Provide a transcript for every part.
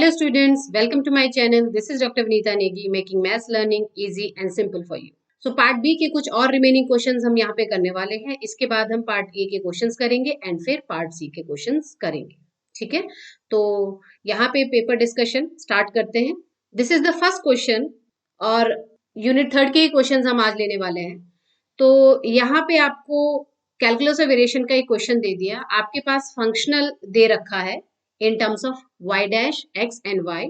Hello students, welcome to my channel. This is Dr. Vinita Negi making maths learning easy and simple for you. So part B के कुछ और remaining questions हम यहाँ पे करने वाले हैं. इसके बाद हम पार्ट ए के क्वेश्चंस करेंगे एंड फिर पार्ट सी के क्वेश्चंस करेंगे. ठीक है, तो यहाँ पे पेपर डिस्कशन स्टार्ट करते हैं. This is the first question और यूनिट थर्ड के क्वेश्चन हम आज लेने वाले हैं. तो यहाँ पे आपको कैलकुलस ऑफ वेरिएशन का एक क्वेश्चन दे दिया. आपके पास फंक्शनल दे रखा है in terms of y dash x and y.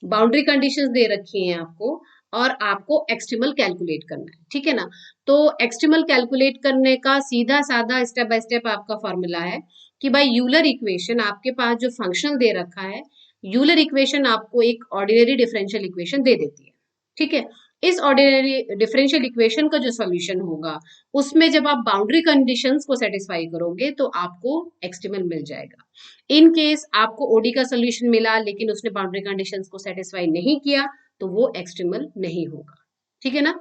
Boundary conditions दे रखी हैं आपको और आपको एक्सट्रीमल कैलकुलेट करना है. ठीक है ना, तो एक्सट्रीमल कैलकुलेट करने का सीधा साधा स्टेप बाय स्टेप आपका फॉर्मूला है कि भाई यूलर इक्वेशन आपके पास जो फंक्शनल दे रखा है, यूलर इक्वेशन आपको एक ऑर्डिनरी डिफरेंशियल इक्वेशन दे देती है. ठीक है, इस ऑर्डिनरी डिफरेंशियल इक्वेशन का जो सॉल्यूशन होगा उसमें जब आप बाउंड्री कंडीशंस को सेटिस्फाई करोगे तो आपको एक्सट्रीमल मिल जाएगा. इन केस आपको ओडी का सॉल्यूशन मिला लेकिन उसने बाउंड्री कंडीशंस को सेटिस्फाई नहीं किया तो वो एक्सट्रीमल नहीं होगा. ठीक है ना,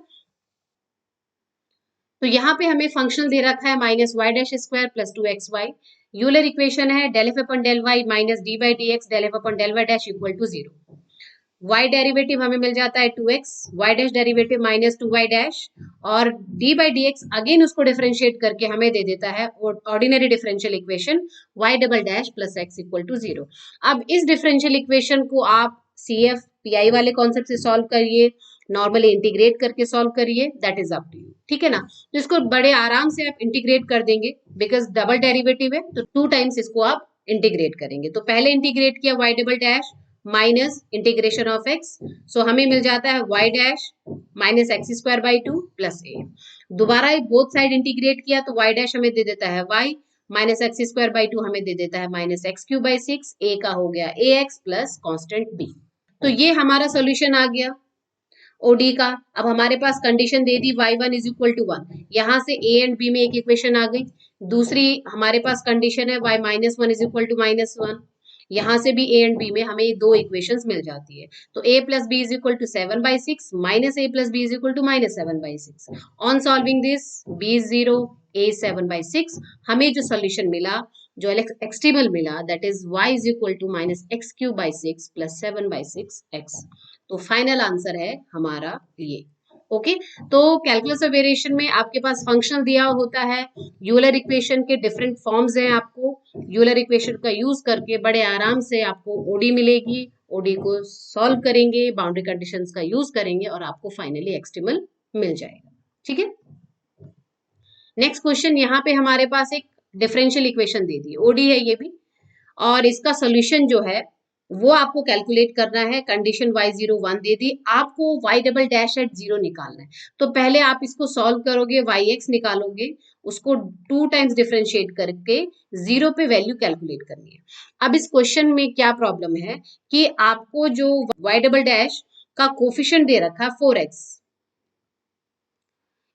तो यहाँ पे हमें फंक्शनल दे रखा है minus Y dash square plus 2xy. Euler equation है del F upon del Y minus D by D X del F upon del Y dash equal to 0. y derivative हमें मिल जाता है 2x, y dash derivative minus 2y dash और d by D X again उसको differentiate करके हमें दे देता है ordinary differential equation y double dash plus x equal to 0. अब इस डिफरेंशियल इक्वेशन को आप CF PI वाले कॉन्सेप्ट से सॉल्व करिए, नॉर्मली इंटीग्रेट करके सॉल्व करिए, that is up to you. ठीक है ना, तो इसको बड़े आराम से आप इंटीग्रेट कर देंगे बिकॉज डबल डेरिवेटिव है तो 2 टाइम्स इसको आप इंटीग्रेट करेंगे. तो पहले इंटीग्रेट किया y double dash minus integration of x, सो हमें मिल जाता है y dash minus x square by 2 plus a. दोबारा बोथ साइड इंटीग्रेट किया तो y डैश हमें दे देता है y minus x square by 2 हमें दे देता है minus x cube by 6, a का हो गया ax प्लस कॉन्स्टेंट b. तो ये हमारा सोल्यूशन आ गया ओडी का. अब हमारे पास कंडीशन दे दी y1 इज इक्वल टू 1. यहाँ से a एंड b में एक इक्वेशन आ गई. दूसरी हमारे पास कंडीशन है y minus 1 is equal to minus 1. यहाँ से भी a एंड b में हमें 2 इक्वेशंस मिल जाती है. तो a plus B is equal to 7 by 6 minus a plus B is equal to minus 7 by 6. On solving this b is 0, a 7 by 6. हमें जो सोल्यूशन मिला, जो एक्सट्रीमल मिला, that is y is equal to minus x cube by 6 plus 7 by 6 x. तो final answer है हमारा ये. Okay, तो कैलकुलस ऑफ वेरिएशन में आपके पास फंक्शनल दिया होता है, यूलर इक्वेशन के डिफरेंट फॉर्म्स हैं. आपको यूलर इक्वेशन का यूज करके बड़े आराम से आपको ओडी मिलेगी. ओडी को सॉल्व करेंगे, बाउंड्री कंडीशंस का यूज करेंगे और आपको फाइनली एक्सट्रीमल मिल जाएगा. ठीक है, नेक्स्ट क्वेश्चन. यहाँ पे हमारे पास एक डिफरेंशियल इक्वेशन दे दी, ओडी है ये भी, और इसका सोल्यूशन जो है वो आपको कैलकुलेट करना है. कंडीशन y01 दे दी, आपको y डबल डैश एट 0 निकालना है. तो पहले आप इसको सॉल्व करोगे, yx निकालोगे, उसको 2 टाइम्स डिफरेंशिएट करके 0 पे वैल्यू कैलकुलेट करनी है. अब इस क्वेश्चन में क्या प्रॉब्लम है कि आपको जो y डबल डैश का कोफिशिएंट दे रखा है 4x,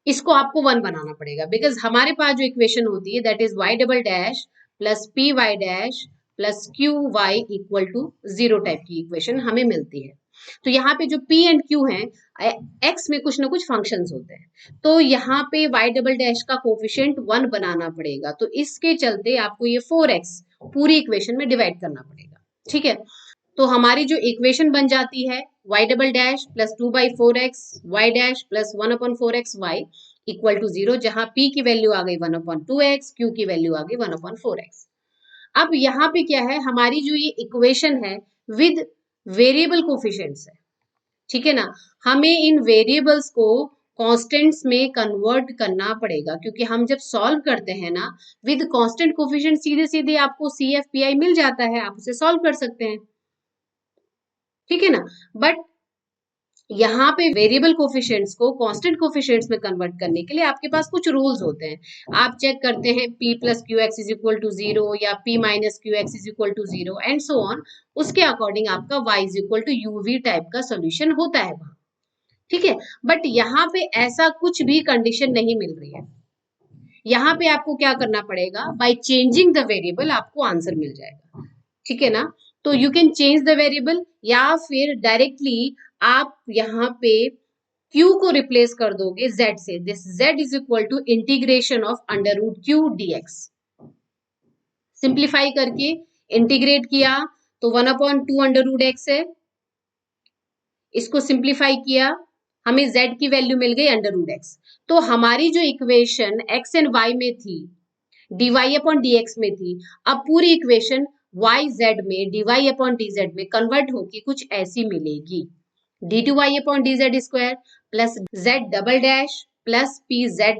इसको आपको 1 बनाना पड़ेगा बिकॉज हमारे पास जो इक्वेशन होती है that is y double dash plus p y dash plus q y equal to 0 type की इक्वेशन हमें मिलती है. तो यहाँ पे जो p एंड q है, x में कुछ ना कुछ फंक्शंस होते हैं, तो यहाँ पे y डबल डैश का कोफिशिएंट 1 बनाना पड़ेगा. तो इसके चलते आपको ये 4x पूरी इक्वेशन में डिवाइड करना पड़ेगा. ठीक है, तो हमारी जो इक्वेशन बन जाती है y double dash plus 2 by 4x y dash plus 1 upon 4x y equal to 0, जहां p की वैल्यू आ गई 1 अपॉन 2x, q की वैल्यू आ गई 1 अपॉन 4x. अब यहाँ पे क्या है, हमारी जो ये इक्वेशन है विद वेरिएबल कोफिशिएंट्स है. ठीक है ना, हमें इन वेरिएबल्स को कांस्टेंट्स में कन्वर्ट करना पड़ेगा क्योंकि हम जब सॉल्व करते हैं ना विद कांस्टेंट कोफिशिएंट सीधे सीधे आपको CFPI मिल जाता है, आप उसे सॉल्व कर सकते हैं. ठीक है ना, बट यहाँ पे वेरिएबल कोफिशिएंट्स को कांस्टेंट कोफिशिएंट्स में कन्वर्ट करने के लिए आपके पास कुछ रूल्स होते हैं. आप चेक करते हैं p plus q x is equal to 0 या p minus q x is equal to 0 and so on. उसके अकॉर्डिंग आपका y is equal to uv type का सोल्यूशन होता है वहां. ठीक है, बट यहाँ पे ऐसा कुछ भी कंडीशन नहीं मिल रही है. यहाँ पे आपको क्या करना पड़ेगा, बाय चेंजिंग द वेरिएबल आपको आंसर मिल जाएगा. ठीक है ना, तो you can change the variable या फिर डायरेक्टली आप यहाँ पे q को रिप्लेस कर दोगे z से. This z is equal to integration of under root q dx. Simplify करके इंटीग्रेट किया तो 1/2 है। इसको सिंप्लीफाई किया, हमें z की वैल्यू मिल गई √x। तो हमारी जो इक्वेशन x एंड y में थी, dy/dx में थी, अब पूरी इक्वेशन yz में dy/dz में कन्वर्ट होके कुछ ऐसी मिलेगी, d2y/dz² plus z double dash plus pz'/z'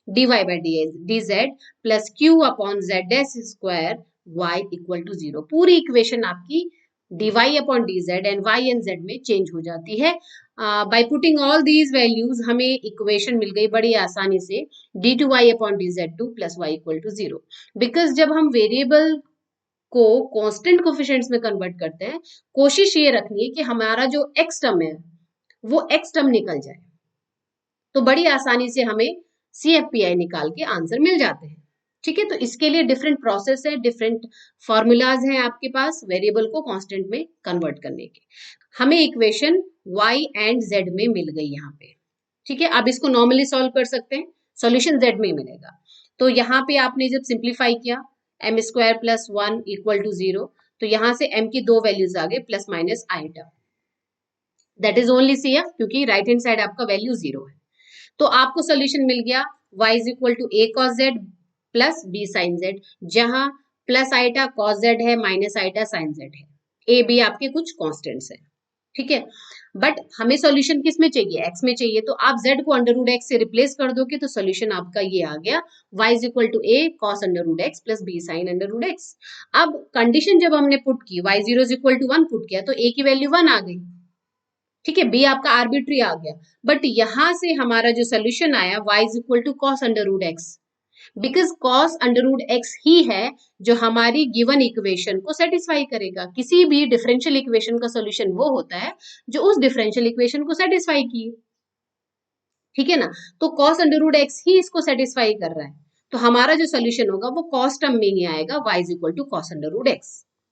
dy/dz plus q/z' y = 0। पूरी इक्वेशन आपकी dy/dz and y and z में चेंज हो जाती है। By putting all these values हमें इक्वेशन मिल गई बड़ी आसानी से, d2y/dz2 प्लस y = 0। बिकॉज जब हम वेरिएबल को कांस्टेंट कोफिशिएंट्स में कन्वर्ट करते हैं, कोशिश ये रखनी है कि हमारा जो x टर्म है वो x टर्म निकल जाए, तो बड़ी आसानी से हमें CFPI निकाल के आंसर मिल जाते हैं। ठीक है, तो इसके लिए डिफरेंट प्रोसेस है, डिफरेंट फॉर्मूलाज हैं आपके पास वेरिएबल को कांस्टेंट में कन्वर्ट करने के। हमें इक्वेशन y एंड z में मिल गई यहाँ पे। ठीक है, अब इसको नॉर्मली सॉल्व कर सकते हैं, सॉल्यूशन z में मिलेगा। तो यहाँ पे आपने जब सिंप्लीफाई किया m² + 1 = 0, तो यहाँ से m की दो वैल्यूज आ गए plus minus iota, that is only CF, क्योंकि राइट हैंड साइड आपका वैल्यू 0 है। तो आपको सोल्यूशन मिल गया y = a cos z plus b sin z, जहां प्लस आइटा cos z है, माइनस आइटा sin z है, a b आपके कुछ कॉन्स्टेंट्स है। ठीक है, बट हमें सॉल्यूशन किस में चाहिए, x में चाहिए, तो आप z को √x से रिप्लेस कर दोगे तो सॉल्यूशन आपका ये आ गया, y = a cos √x plus b sin √x। अब कंडीशन जब हमने पुट की y0 = 1 पुट किया तो a की वैल्यू 1 आ गई। ठीक है, बी आपका आर्बिट्री आ गया, बट यहां से हमारा जो सोल्यूशन आया y = cos √x, because cos √x ही है जो हमारी गिवन इक्वेशन को सेटिस्फाई करेगा। किसी भी डिफरेंशियल इक्वेशन का सोल्यूशन वो होता है जो उस डिफरेंशियल इक्वेशन को सेटिस्फाई किए। ठीक है ना, तो cos √x ही इसको सेटिस्फाई कर रहा है, तो हमारा जो सोल्यूशन होगा वो cos टर्म में ही आएगा, y = cos √x।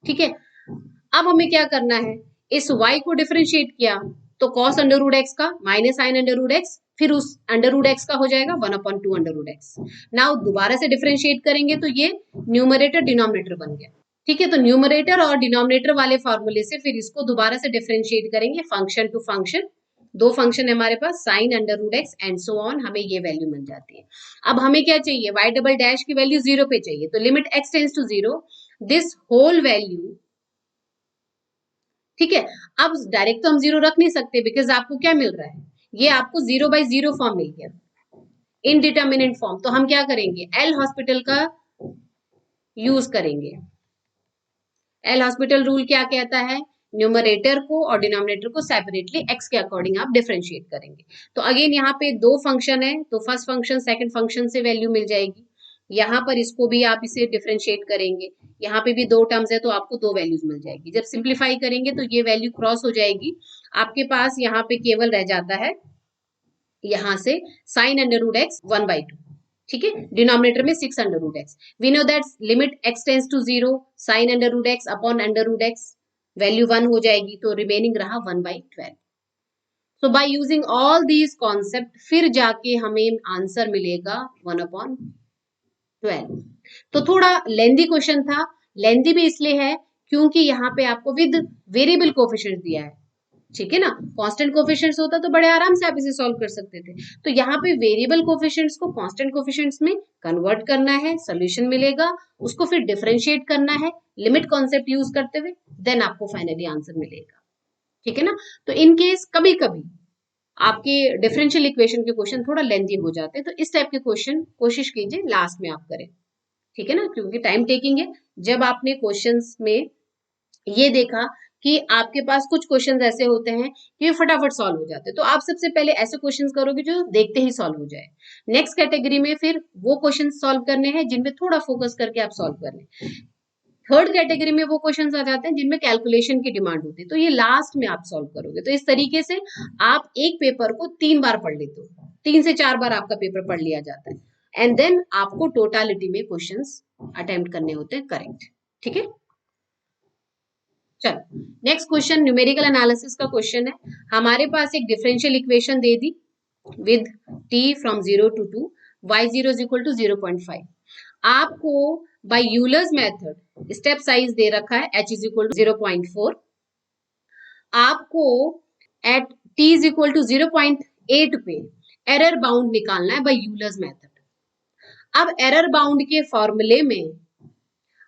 ठीक है, अब हमें क्या करना है, इस y को डिफरेंशिएट किया तो cos √x का माइनस sin √x, फिर उस √x का हो जाएगा 1/2 √x। नाउ दोबारा से डिफरेंशिएट करेंगे तो ये न्यूमरेटर डिनोमिनेटर बन गया। ठीक है, तो न्यूमरेटर और डिनोमिनेटर वाले फॉर्मूले से फिर इसको दोबारा से डिफरेंशिएट करेंगे फंक्शन टू फंक्शन। दो फंक्शन है हमारे पास, sin √x and so on, हमें ये वैल्यू मिल जाती है। अब हमें क्या चाहिए, y डबल डैश की वैल्यू 0 पे चाहिए, तो limit x tends to 0, this whole value. ठीक है, अब डायरेक्ट तो हम 0 रख नहीं सकते, बिकॉज आपको क्या मिल रहा है, ये आपको 0/0 फॉर्म मिल गया, इनडिटर्मिनेट फॉर्म। तो हम क्या करेंगे, एल हॉस्पिटल का यूज करेंगे। एल हॉस्पिटल रूल क्या कहता है, न्यूमरेटर को और डिनोमिनेटर को सेपरेटली x के अकॉर्डिंग आप डिफरेंशिएट करेंगे। तो अगेन यहाँ पे दो फंक्शन है, तो फर्स्ट फंक्शन सेकंड फंक्शन से वैल्यू मिल जाएगी, यहाँ पर इसको भी आप इसे डिफरेंशिएट करेंगे, यहाँ पे भी दो टर्म्स है तो आपको दो वैल्यूज मिल जाएगी। जब सिंप्लीफाई करेंगे तो ये वैल्यू क्रॉस हो जाएगी, आपके पास यहाँ पे केवल रह जाता है यहाँ से sin √x 1/2। ठीक है, डिनोमिनेटर में 6 √x। We know that limit x tends to 0, sin √x upon √x, value 1 हो जाएगी, तो रिमेनिंग रहा 1/12। So by using all these concept फिर जाके हमें आंसर मिलेगा 1/12। तो थोड़ा लेंदी क्वेश्चन था, लेंदी भी इसलिए है क्योंकि यहाँ पे आपको विद वेरिएबल कोफिशिएंट दिया है। ठीक है ना, कांस्टेंट कोफिशिएंट्स होता तो बड़े आराम से आप इसे सॉल्व कर सकते थे, तो यहाँ पे वेरिएबल कोफिशिएंट्स को कांस्टेंट कोफिशिएंट्स में कन्वर्ट करना है, सोल्यूशन मिलेगा, उसको फिर डिफरेंशिएट करना है लिमिट कॉन्सेप्ट यूज करते हुए, देन आपको फाइनली आंसर मिलेगा। ठीक है ना, तो इन केस कभी कभी आपके डिफरेंशियल इक्वेशन के क्वेश्चन थोड़ा लेंदी हो जाते हैं, तो इस टाइप के क्वेश्चन कोशिश कीजिए लास्ट में आप करें। ठीक है ना, क्योंकि टाइम टेकिंग है। जब आपने क्वेश्चंस में ये देखा कि आपके पास कुछ क्वेश्चंस ऐसे होते हैं कि फटाफट सॉल्व हो जाते हैं, तो आप सबसे पहले ऐसे क्वेश्चंस करोगे जो देखते ही सॉल्व हो जाए। नेक्स्ट कैटेगरी में फिर वो क्वेश्चंस सॉल्व करने हैं जिनमें थोड़ा फोकस करके आप सॉल्व कर लें। थर्ड कैटेगरी में वो क्वेश्चंस आ जाते हैं जिनमें कैलकुलेशन की डिमांड होती है, तो ये लास्ट में आप सॉल्व करोगे। तो इस तरीके से आप एक पेपर को 3 बार पढ़ लेते हो, 3 से 4 बार आपका पेपर पढ़ लिया जाता है, एंड देन आपको टोटालिटी में क्वेश्चंस अटेम्प्ट करने होते हैं करेक्ट। ठीक है, चलो नेक्स्ट क्वेश्चन न्यूमेरिकल एनालिसिस का क्वेश्चन है। हमारे पास एक डिफरेंशियल इक्वेशन दे दी with t from 0 to 2, y0 = 0.5। आपको by Euler's method step size दे रखा है h इज इक्वल टू 0.4, आपको at t is equal to 0.8 पे एरर बाउंड निकालना है बाय यूलर्स मेथड। अब एरर बाउंड के फॉर्मूले में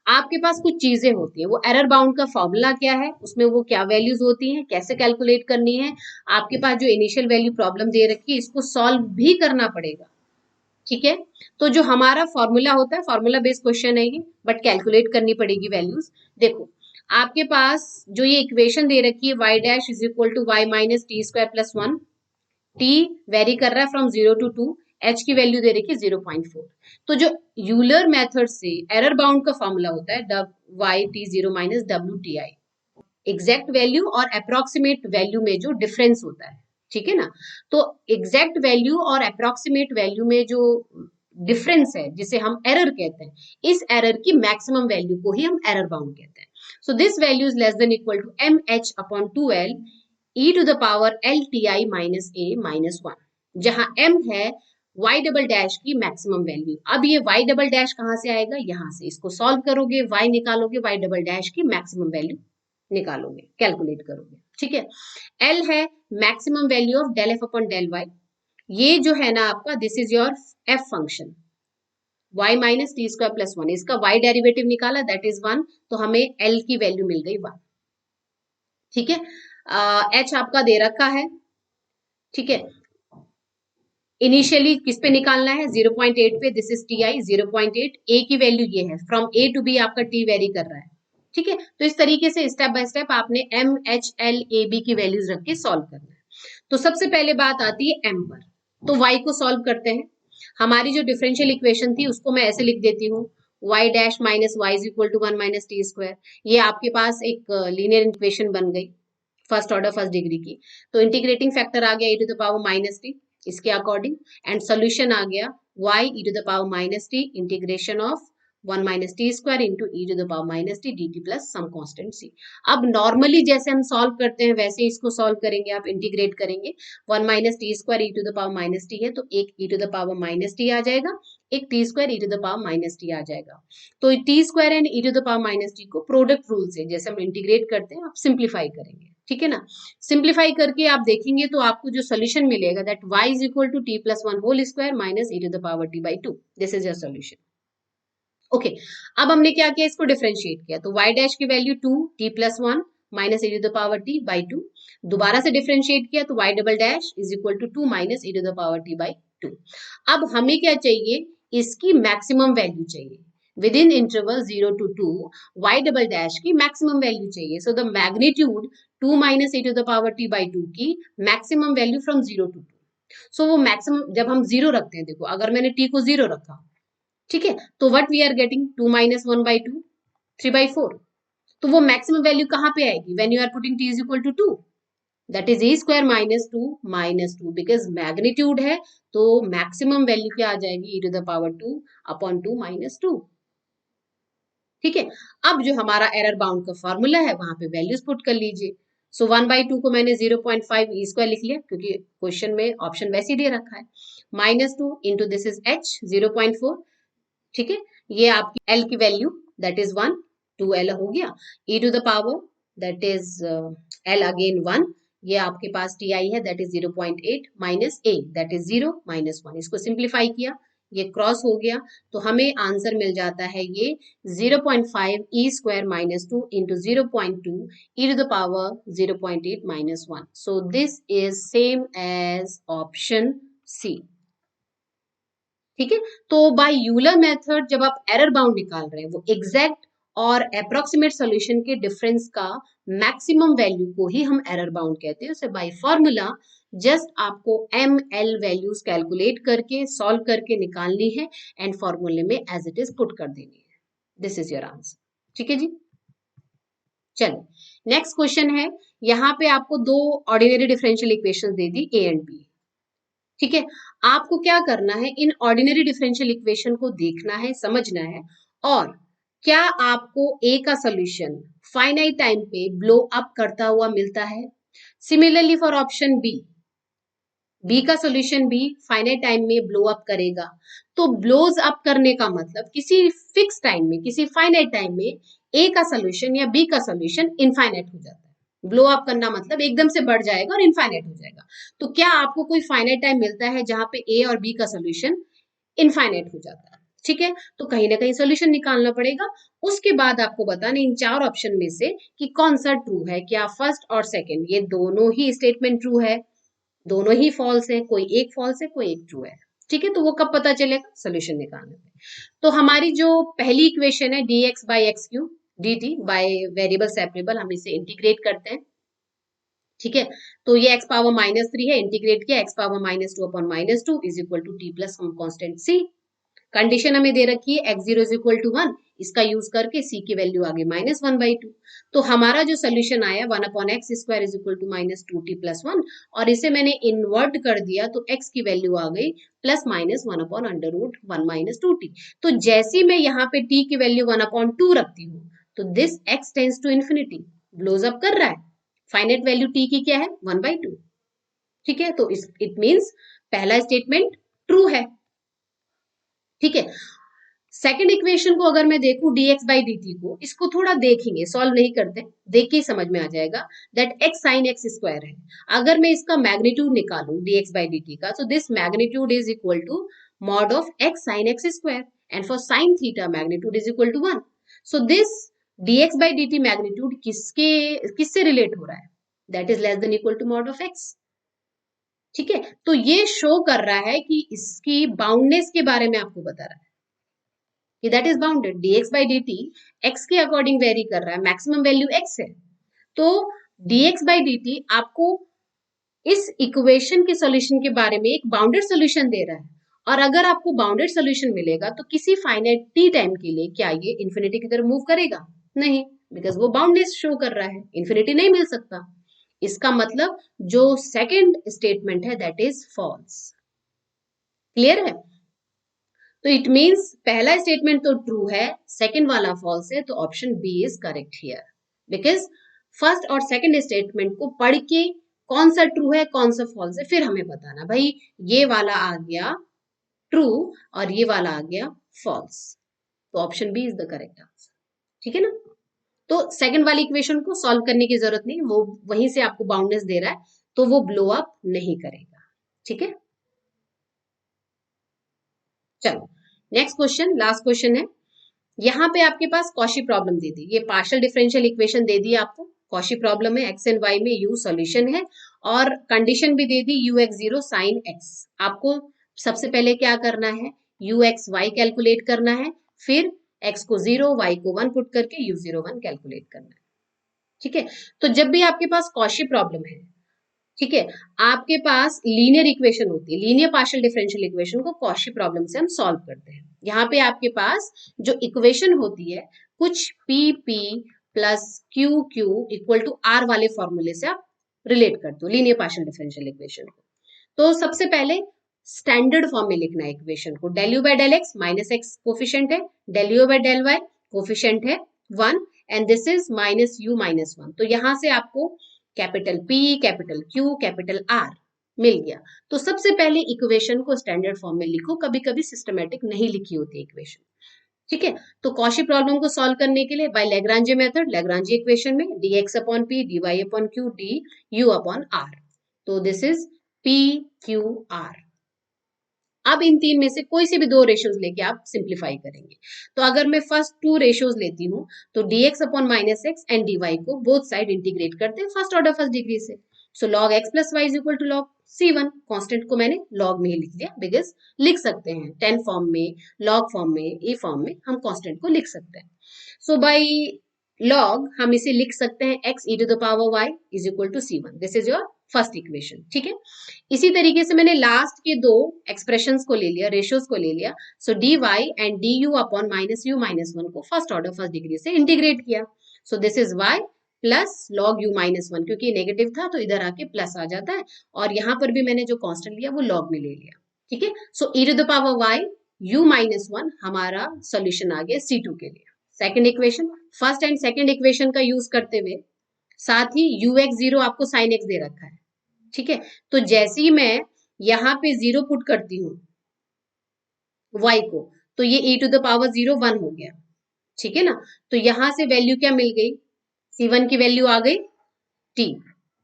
आपके पास कुछ चीजें होती है, वो एरर बाउंड का फॉर्मूला क्या है, उसमें वो क्या वैल्यूज होती हैं, कैसे कैलकुलेट करनी है, आपके पास जो इनिशियल वैल्यू प्रॉब्लम दे रखी है इसको सॉल्व भी करना पड़ेगा। ठीक है, तो जो हमारा फॉर्मूला होता है, फॉर्मूला बेस्ड क्वेश्चन है ये, बट कैलकुलेट करनी पड़ेगी वैल्यूज। देखो आपके पास जो ये इक्वेशन दे रखी है y dash is equal to y minus T square plus 1, t vary कर रहा है फ्रॉम 0 to 2, h की वैल्यू दे रखी है 0.4। तो जो यूलर मेथड से एरर बाउंड का फॉर्मूला होता है y t0 minus w ti, exact value और अप्रोक्सीमेट वैल्यू में जो डिफरेंस होता है, ठीक है ना। तो एग्जैक्ट वैल्यू और अप्रोक्सीमेट वैल्यू में जो डिफरेंस है जिसे हम एरर कहते हैं, इस एरर की मैक्सिमम वैल्यू को ही हम एरर बाउंड कहते हैं। So this value is less than equal to mh upon 2l e to the power lti minus a minus 1, जहां m है y डबल डैश की मैक्सिमम वैल्यू। अब ये y डबल डैश कहां से आएगा, यहां से, इसको सॉल्व करोगे y निकालोगे, y डबल डैश की मैक्सिमम वैल्यू निकालोगे, कैलकुलेट करोगे। ठीक है, L है maximum value of del f upon del y, ये जो है ना आपका, this is your f function y minus T square plus 1, इसका y डेरिवेटिव निकाला दैट इज 1, तो हमें L की वैल्यू मिल गई 1। ठीक है, H आपका दे रखा है। ठीक है, इनिशियली किस पे निकालना है, 0.8 पे, this is t i 0.8, a की वैल्यू ये है, फ्रॉम ए टू बी आपका टी वेरी कर रहा है। ठीक है, तो इस तरीके से स्टेप बाय स्टेप आपने m h l a b की वैल्यूज रख के सॉल्व करना है। तो सबसे पहले बात आती है एम पर, तो वाई को सॉल्व करते हैं। हमारी जो डिफरेंशियल इक्वेशन थी उसको मैं ऐसे लिख देती हूँ, y dash minus y is equal to 1 minus T square, ये आपके पास एक लीनियर इक्वेशन बन गई फर्स्ट ऑर्डर फर्स्ट डिग्री की। तो इंटीग्रेटिंग फैक्टर आ गया e to the power minus T इसके अकॉर्डिंग, एंड सोल्यूशन आ गया y e to the power minus T integration of 1 minus T square into E to the power minus T D T plus some constant C. अब normally जैसे हम solve करते हैं वैसे इसको सॉल्व करेंगे, आप इंटीग्रेट करेंगे, 1 minus T square E to the power minus T है तो एक E to the power minus T आ जाएगा, एक T square E to the power minus T आ जाएगा। तो T square and E to the power minus T को प्रोडक्ट रूल से जैसे हम इंटीग्रेट करते हैं आप सिंप्लीफाई करेंगे। ठीक है ना, सिंप्लीफाई करके आप देखेंगे तो आपको जो सोल्यूशन मिलेगा that y is equal to t plus 1 whole square minus e to the power t by 2, this is your solution. Okay, अब हमने क्या किया, इसको डिफरेंशिएट किया, तो y डैश की value 2 t plus 1 minus e to the power t by 2, दोबारा से डिफरेंशिएट किया तो y double dash is equal to 2 minus e to the power t by 2। अब हमें क्या चाहिए, इसकी मैक्सिमम वैल्यू चाहिए with in interval 0 to 2, y double dash की मैक्सिमम वैल्यू चाहिए। So the magnitude 2 minus e to the power t by 2 की maximum value from 0 to 2। So वो मैक्सिमम जब हम 0 रखते हैं, देखो अगर मैंने t को 0 रखा, ठीक है, तो what we are getting 2 minus 1 by 2 3 by 4, तो वो मैक्सिमम वैल्यू कहां पे आएगी, when you are putting t is equal to 2, that is e square minus 2 because magnitude है, तो मैक्सिमम वैल्यू क्या आ जाएगी, e to the power 2 upon 2 minus 2। ठीक है, अब जो हमारा एरर बाउंड का फॉर्मूला है वहां पे वैल्यूज पुट कर लीजिए। सो 1 बाई 2 को मैंने 0.5 ई स्क्वायर लिख लिया क्योंकि क्वेश्चन में ऑप्शन वैसे ही दे रखा है, minus 2 into this is h 0.4। ठीक है, ये आपकी L की वैल्यू दैट इज 1, 2L हो गया, e to the power that is L again 1, ये आपके पास ti है that is 0.8 minus a that is 0 minus 1, इसको सिंप्लीफाई किया, ये क्रॉस हो गया, तो हमें आंसर मिल जाता है ये 0.5 e square minus 2 into 0.2 e to the power 0.8 minus 1। So this is same as option C. ठीक है, तो बाय यूलर मेथड जब आप एरर बाउंड निकाल रहे हैं, वो एग्जैक्ट और अप्रोक्सीमेट सॉल्यूशन के डिफरेंस का मैक्सिमम वैल्यू को ही हम एरर बाउंड कहते हैं। उसे बाय फॉर्मूला जस्ट आपको एम एल वैल्यूज कैलकुलेट करके सॉल्व करके निकालनी है एंड फॉर्मूले में एज इट इज पुट कर देनी है। This is your answer. ठीक है जी, चलो नेक्स्ट क्वेश्चन है, यहाँ पे आपको दो ऑर्डिनरी डिफरेंशियल इक्वेशन दे दी ए एंड बी। ठीक है, आपको क्या करना है, इन ऑर्डिनरी डिफरेंशियल इक्वेशन को देखना है, समझना है, और क्या आपको ए का सॉल्यूशन फाइनाइट टाइम पे ब्लो अप करता हुआ मिलता है। Similarly for option B, B का सोल्यूशन भी फाइनाइट टाइम में ब्लो अप करेगा। तो ब्लोज अप करने का मतलब किसी फिक्स टाइम में, किसी फाइनाइट टाइम में ए का सोल्यूशन या बी का सोल्यूशन इनफाइनाइट हो जाता है। ब्लो अप करना मतलब एकदम से बढ़ जाएगा और इनफाइनाइट हो जाएगा। तो क्या आपको कोई फाइनाइट टाइम मिलता है जहां पे ए और बी का सोल्यूशन इनफाइनाइट हो जाता है? ठीक है, तो कहीं ना कहीं सोल्यूशन निकालना पड़ेगा। उसके बाद आपको बताना इन चार ऑप्शन में से कि कौन सा ट्रू है, क्या फर्स्ट और सेकंड ये दोनों ही स्टेटमेंट ट्रू है, दोनों ही फॉल्स है, कोई एक फॉल्स है, कोई एक ट्रू है। ठीक है, तो वो कब पता चलेगा? सोल्यूशन निकालने में। तो हमारी जो पहली इक्वेशन है dx by x Q dt by variable separable, हम इसे इंटीग्रेट करते हैं। ठीक है, तो ये x पावर -3 है, इंटीग्रेट किया x power -2 upon -2 is equal to t plus हम कॉन्स्टेंट c। कंडीशन हमें दे रखी है x0 इज इक्वल टू 1, इसका यूज करके c की वैल्यू आ गई -1/2। तो हमारा जो सोल्यूशन आया 1 upon x square is equal to -2t plus 1, और इसे मैंने इन्वर्ट कर दिया तो x की वैल्यू आ गई plus minus 1 upon under root 1 minus 2t। तो जैसी मैं यहाँ पे t की वैल्यू 1 अपॉन 2 रखती हूँ तो this x tends to infinity, blows up कर रहा है। फाइनाइट वैल्यू t की क्या है? 1/2। ठीक है, तो इट मीन्स पहला स्टेटमेंट ट्रू है। ठीक है, सेकंड इक्वेशन को अगर मैं देखूं dx बाई dt को, इसको थोड़ा देखेंगे, सॉल्व नहीं करते, देख के ही समझ में आ जाएगा that x sine x square है। अगर मैं इसका मैग्नीट्यूड निकालूं dx बाई dt का, so this magnitude is equal to mod of x sine x square, and for sine theta magnitude is equal to 1। So this dx बाई dt magnitude किससे relate हो रहा है? That is less than equal to mod of x। ठीक है, तो ये show कर रहा है कि इसकी बाउंडनेस के बारे में आपको बता रहा है कि दैट इज बाउंडेड। dx बाई dt x के अकॉर्डिंग वेरी कर रहा है, मैक्सिमम वैल्यू x है। तो dx बाई dt आपको इस इक्वेशन के सॉल्यूशन के बारे में एक बाउंडेड सॉल्यूशन दे रहा है। और अगर आपको बाउंडेड सॉल्यूशन मिलेगा तो किसी फाइनाइट t टाइम के लिए क्या ये इन्फिनिटी की तरफ मूव करेगा? नहीं, बिकॉज वो बाउंडनेस शो कर रहा है, इन्फिनिटी नहीं मिल सकता। इसका मतलब जो सेकंड स्टेटमेंट है दैट इज फॉल्स। क्लियर है? तो इट मींस पहला स्टेटमेंट तो ट्रू है, सेकंड वाला फॉल्स है, तो option B is correct here. Because first और सेकंड स्टेटमेंट को पढ़ के कौन सा ट्रू है कौन सा फॉल्स है फिर हमें बताना, भाई ये वाला आ गया ट्रू और ये वाला आ गया फॉल्स, तो option B is the correct answer. ठीक है ना? तो सेकंड वाली इक्वेशन को सॉल्व करने की जरूरत नहीं, वो वहीं से आपको बाउंडनेस दे रहा है, तो वो ब्लो अप नहीं करेगा। ठीक है, चलो नेक्स्ट क्वेश्चन, लास्ट क्वेश्चन है। यहाँ पे आपके पास कॉशी प्रॉब्लम दे दी, ये पार्शियल डिफरेंशियल इक्वेशन दे दी आपको, कॉशी प्रॉब्लम है, एक्स एंड वाई में यू सॉल्यूशन है, और कंडीशन भी दे दी U x zero sine X. आपको सबसे पहले क्या करना है? यू एक्स वाई कैलकुलेट करना है, फिर एक्स को 0 वाई को 1 पुट करके यू 0 1 कैलकुलेट करना है। ठीक है, तो जब भी आपके पास कॉशी प्रॉब्लम है, ठीक है, आपके पास लीनियर इक्वेशन होती है, लीनियर पार्शियल डिफरेंशियल इक्वेशन को कॉशी प्रॉब्लम से हम सॉल्व करते हैं। यहाँ पे आपके पास जो इक्वेशन होती है कुछ P P plus Q Q equal to R वाले फॉर्मूले से आप रिलेट करते हो लीनियर पार्शियल डिफरेंशियल इक्वेशन को। तो सबसे पहले स्टैंडर्ड फॉर्म में लिखना है इक्वेशन को, del u by del x minus x coefficient है, del u by del y coefficient है 1, and this is minus u minus 1। तो यहां से आपको capital P, capital Q, capital R मिल गया। तो सबसे पहले इक्वेशन को स्टैंडर्ड फॉर्म में लिखो, कभी कभी सिस्टमेटिक नहीं लिखी होती इक्वेशन। ठीक है, तो कॉशी प्रॉब्लम को सॉल्व करने के लिए बाय लैग्रांजे मेथड, लैग्रांजे इक्वेशन में dx upon p dy upon q du upon r, तो this is p q r। अब इन तीन में से कोई से भी दो रेशियोज लेके आप सिंप्लीफाई करेंगे। तो अगर मैं फर्स्ट टू रेशियोज लेती हूँ तो dx upon minus x and dy को बोथ साइड इंटीग्रेट करते हैं फर्स्ट ऑर्डर फर्स्ट डिग्री से। So log x plus y is equal to log c1, constant को मैंने log में ही लिख दिया, बिकॉज लिख सकते हैं 10 फॉर्म में, log फॉर्म में, e फॉर्म में हम कांस्टेंट को लिख सकते हैं। सो बाय log हम इसे लिख सकते हैं x e to the power y is equal to c1, this is your first equation. ठीक है, इसी तरीके से मैंने लास्ट के दो एक्सप्रेशंस को ले लिया, रेशियोज को ले लिया। So d y and d u upon minus u minus 1 को फर्स्ट ऑर्डर फर्स्ट डिग्री से इंटीग्रेट किया। So this is y plus log u minus 1, क्योंकि नेगेटिव था तो इधर आके प्लस आ जाता है, और यहाँ पर भी मैंने जो कांस्टेंट लिया वो लॉग में ले लिया। ठीक है, so e to the power y u minus 1 हमारा सोल्यूशन आ गया C2 के लिए। Second equation, first and second equation का यूज करते हुए साथ ही यू एक्स जीरो आपको साइन एक्स दे रखा है। ठीक है, तो जैसे ही मैं यहाँ पे 0 पुट करती हूँ y को, तो ये e टू द पावर 0 1 हो गया, ठीक है ना। तो यहां से वैल्यू क्या मिल गई, c1 की वैल्यू आ गई t,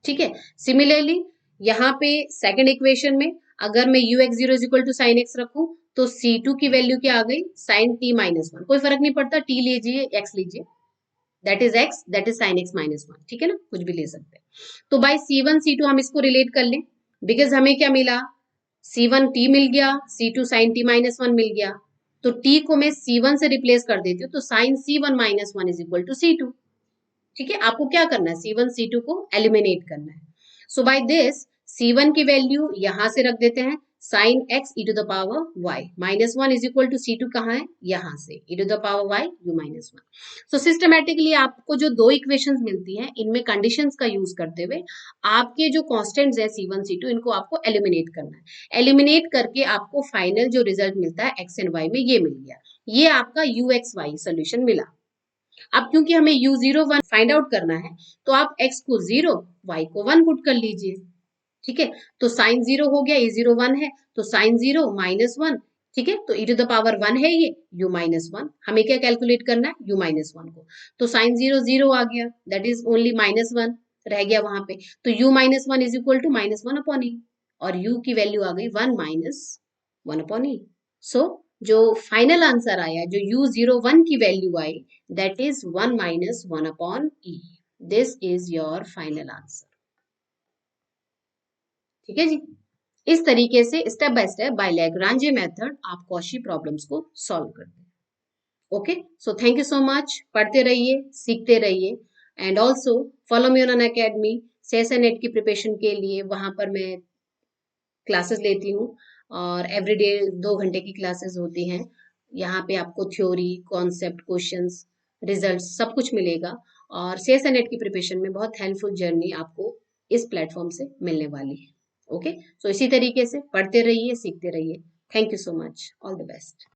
ठीक है। सिमिलरली यहाँ पे सेकंड इक्वेशन में अगर मैं ux0 is equal to sine x रखूं तो c2 की वैल्यू क्या आ गई, साइन t माइनस 1, कोई फर्क नहीं पड़ता, t लीजिए x लीजिए, that is x, that is sine x minus 1, ठीक है ना, कुछ भी ले सकते हैं। तो बाय c1 c2 हम इसको रिलेट कर लें, बिकॉज हमें क्या मिला, c1 t मिल गया, c2 साइन t माइनस 1 मिल गया, तो t को मैं c1 से रिप्लेस कर देती हूँ, तो sine c1 minus 1 is equal to c2, ठीक है। आपको क्या करना है, c1 c2 को एलिमिनेट करना है। सो बाय दिस c1 की वैल्यू यहां से रख देते हैं, sine x e to the power y minus 1 is equal to c2 कहाँ है, यहां से e to the power y u minus 1। So systematically आपको जो दो इक्वेशंस मिलती हैं, इनमें कंडीशंस का यूज करते हुए आपके जो कांस्टेंट्स है c1 c2, इनको आपको एलिमिनेट करना है। एलिमिनेट करके आपको फाइनल जो रिजल्ट मिलता है x एंड y में, ये मिल गया, ये आपका uxy सोल्यूशन मिला। अब क्योंकि हमें u01 फाइंड आउट करना है, तो आप x को 0 y को 1 पुट कर लीजिए, ठीक है। तो साइन 0 हो गया, e0 1 है, तो साइन 0 माइनस 1, ठीक है। तो e टू द पावर 1 है ये, u माइनस 1, हमें क्या कैलकुलेट करना है, u माइनस 1 को, तो साइन 0 0 आ गया, दैट इज ओनली माइनस 1 रह गया वहां पे, तो u minus 1 is equal to minus 1 upon e, और u की वैल्यू आ गई 1 माइनस 1 अपॉन e। सो जो फाइनल आंसर आया, जो u01 की वैल्यू आई, that is 1 minus 1 upon e। This is your final answer, ठीक है जी। इस तरीके से step by step by Lagrange method आप कॉशी प्रॉब्लम्स को सॉल्व करते हैं। Okay, so thank you so much, पढ़ते रहिए, सीखते रहिए, and also follow me on Unacademy, session NET की प्रिपरेशन के लिए वहां पर मैं क्लासेस लेती हूँ, और एवरीडे 2 घंटे की क्लासेस होती हैं। यहाँ पे आपको थ्योरी, कॉन्सेप्ट, क्वेश्चंस, रिजल्ट सब कुछ मिलेगा, और सीएसए नेट की प्रिपरेशन में बहुत हेल्पफुल जर्नी आपको इस प्लेटफॉर्म से मिलने वाली है। ओके, सो इसी तरीके से पढ़ते रहिए, सीखते रहिए। Thank you so much, all the best.